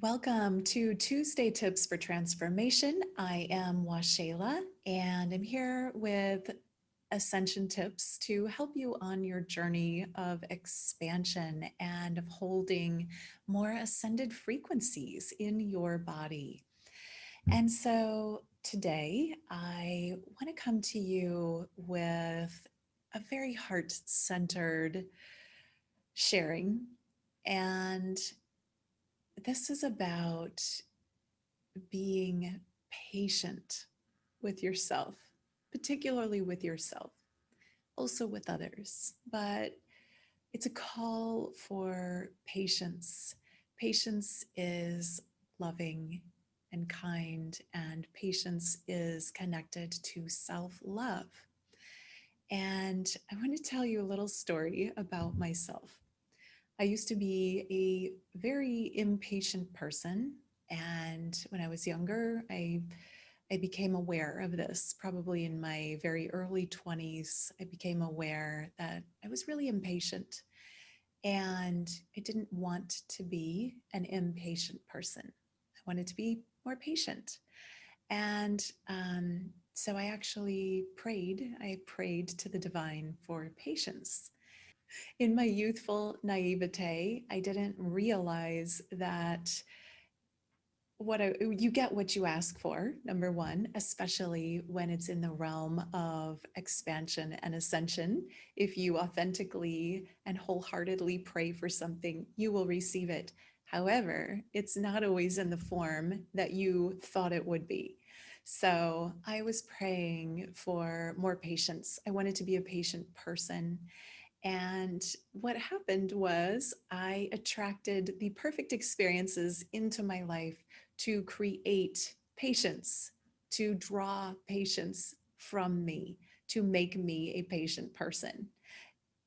Welcome to Tuesday Tips for Transformation. I am Washayla, and I'm here with Ascension tips to help you on your journey of expansion and of holding more ascended frequencies in your body. And so today I want to come to you with a very heart centered sharing. And this is about being patient with yourself, particularly with yourself, also with others. But it's a call for patience. Patience is loving and kind, and patience is connected to self love. And I want to tell you a little story about myself. I used to be a very impatient person. And when I was younger, I became aware of this probably in my very early 20s. I became aware that I was really impatient and I didn't want to be an impatient person. I wanted to be more patient. And so I actually prayed. I prayed to the divine for patience. In my youthful naivete, I didn't realize that you get what you ask for, number one, especially when it's in the realm of expansion and ascension. If you authentically and wholeheartedly pray for something, you will receive it. However, it's not always in the form that you thought it would be. So I was praying for more patience. I wanted to be a patient person. And what happened was I attracted the perfect experiences into my life to create patience, to draw patience from me, to make me a patient person.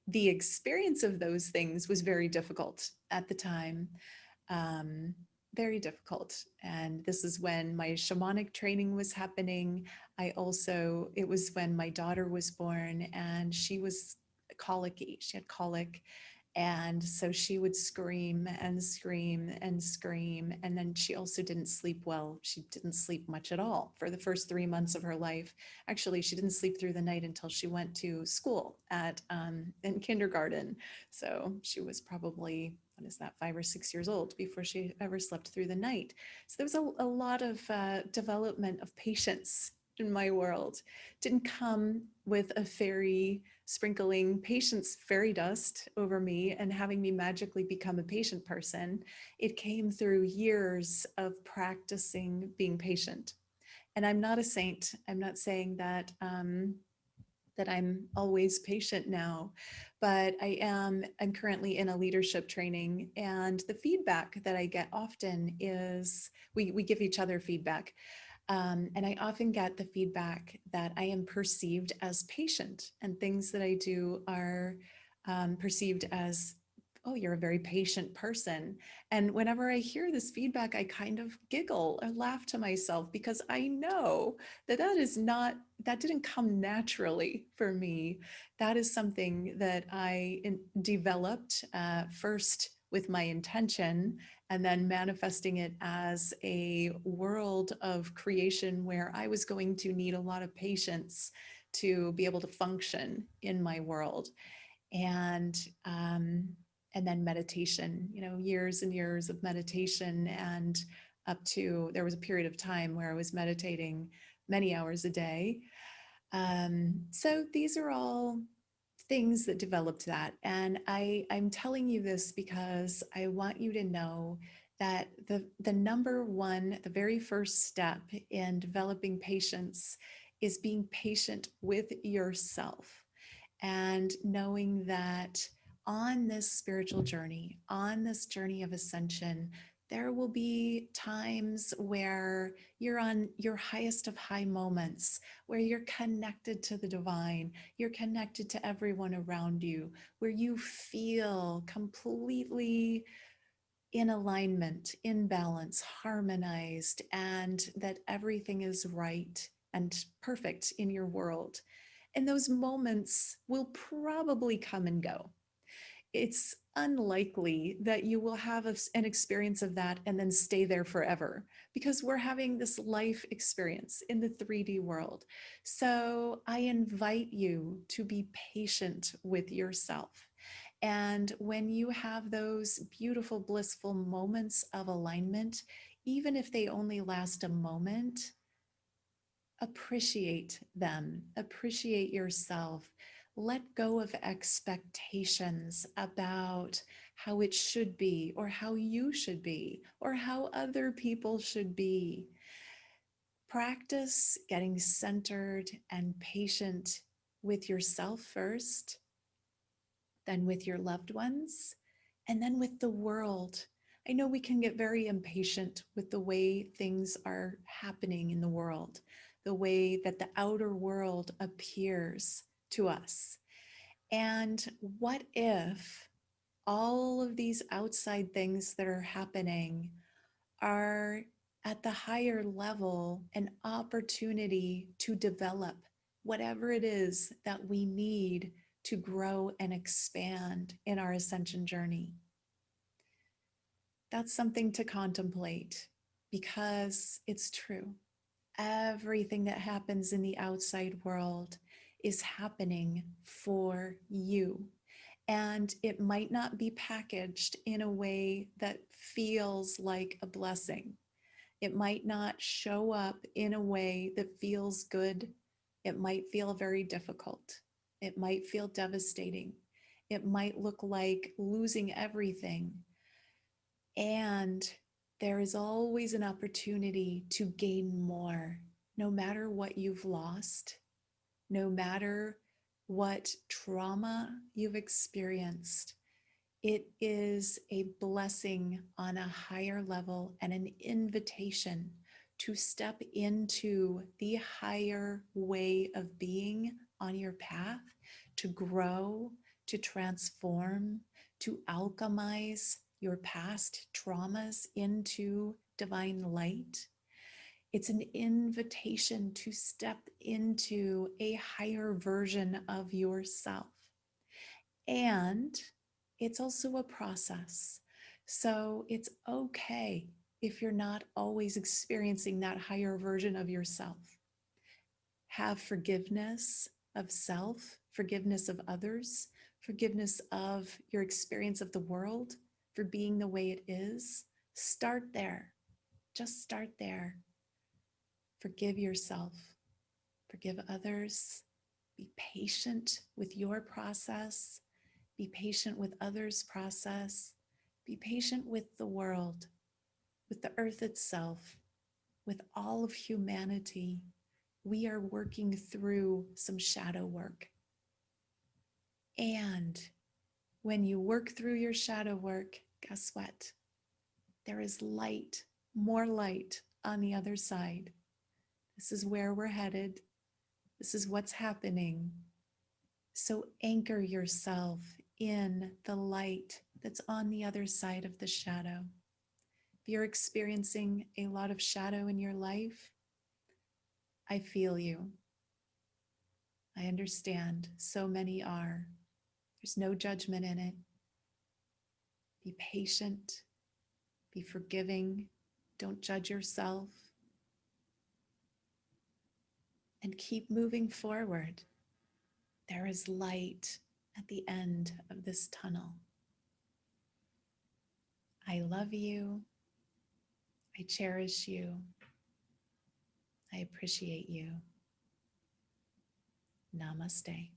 The experience of those things was very difficult at the time, um, very difficult. And this is when my shamanic training was happening. It was when my daughter was born and she was colicky. She had colic. And so she would scream and scream and scream. And then she also didn't sleep well. She didn't sleep much at all for the first 3 months of her life. Actually, she didn't sleep through the night until she went to school in kindergarten. So she was probably, what is that, 5 or 6 years old before she ever slept through the night. So there was a lot of development of patience in my world. Didn't come with a fairy sprinkling patience fairy dust over me and having me magically become a patient person. It came through years of practicing being patient. And I'm not a saint. I'm not saying that that I'm always patient now, but I'm currently in a leadership training, and the feedback that I get often is we give each other feedback. And I often get the feedback that I am perceived as patient, and things that I do are perceived as, oh, you're a very patient person. And whenever I hear this feedback, I kind of giggle or laugh to myself because I know that didn't come naturally for me. That is something that developed first with my intention, and then manifesting it as a world of creation where I was going to need a lot of patience to be able to function in my world. And and then meditation, years and years of meditation, and up to, there was a period of time where I was meditating many hours a day. So these are all things that developed that. And I'm telling you this because I want you to know that the number one, the very first step in developing patience is being patient with yourself, and knowing that on this spiritual journey, on this journey of ascension, there will be times where you're on your highest of high moments, where you're connected to the divine, you're connected to everyone around you, where you feel completely in alignment, in balance, harmonized, and that everything is right and perfect in your world. And those moments will probably come and go. It's unlikely that you will have an experience of that and then stay there forever, because we're having this life experience in the 3D world. So I invite you to be patient with yourself. And when you have those beautiful, blissful moments of alignment, even if they only last a moment, appreciate them, appreciate yourself. Let go of expectations about how it should be, or how you should be, or how other people should be. Practice getting centered and patient with yourself first, then with your loved ones, and then with the world. I know we can get very impatient with the way things are happening in the world, the way that the outer world appears to us. And what if all of these outside things that are happening are at the higher level an opportunity to develop whatever it is that we need to grow and expand in our ascension journey? That's something to contemplate, because it's true. Everything that happens in the outside world is happening for you. And it might not be packaged in a way that feels like a blessing. It might not show up in a way that feels good. It might feel very difficult. It might feel devastating. It might look like losing everything. And there is always an opportunity to gain more, no matter what you've lost, no matter what trauma you've experienced. It is a blessing on a higher level and an invitation to step into the higher way of being on your path, to grow, to transform, to alchemize your past traumas into divine light. It's an invitation to step into a higher version of yourself. And it's also a process. So it's okay if you're not always experiencing that higher version of yourself. Have forgiveness of self, forgiveness of others, forgiveness of your experience of the world for being the way it is. Start there. Just start there. Forgive yourself, forgive others, be patient with your process, be patient with others' process, be patient with the world, with the earth itself, with all of humanity. We are working through some shadow work. And when you work through your shadow work, guess what? There is light, more light on the other side. This is where we're headed. This is what's happening. So anchor yourself in the light that's on the other side of the shadow. If you're experiencing a lot of shadow in your life, I feel you. I understand. So many are. There's no judgment in it. Be patient. Be forgiving. Don't judge yourself. And keep moving forward. There is light at the end of this tunnel. I love you. I cherish you. I appreciate you. Namaste.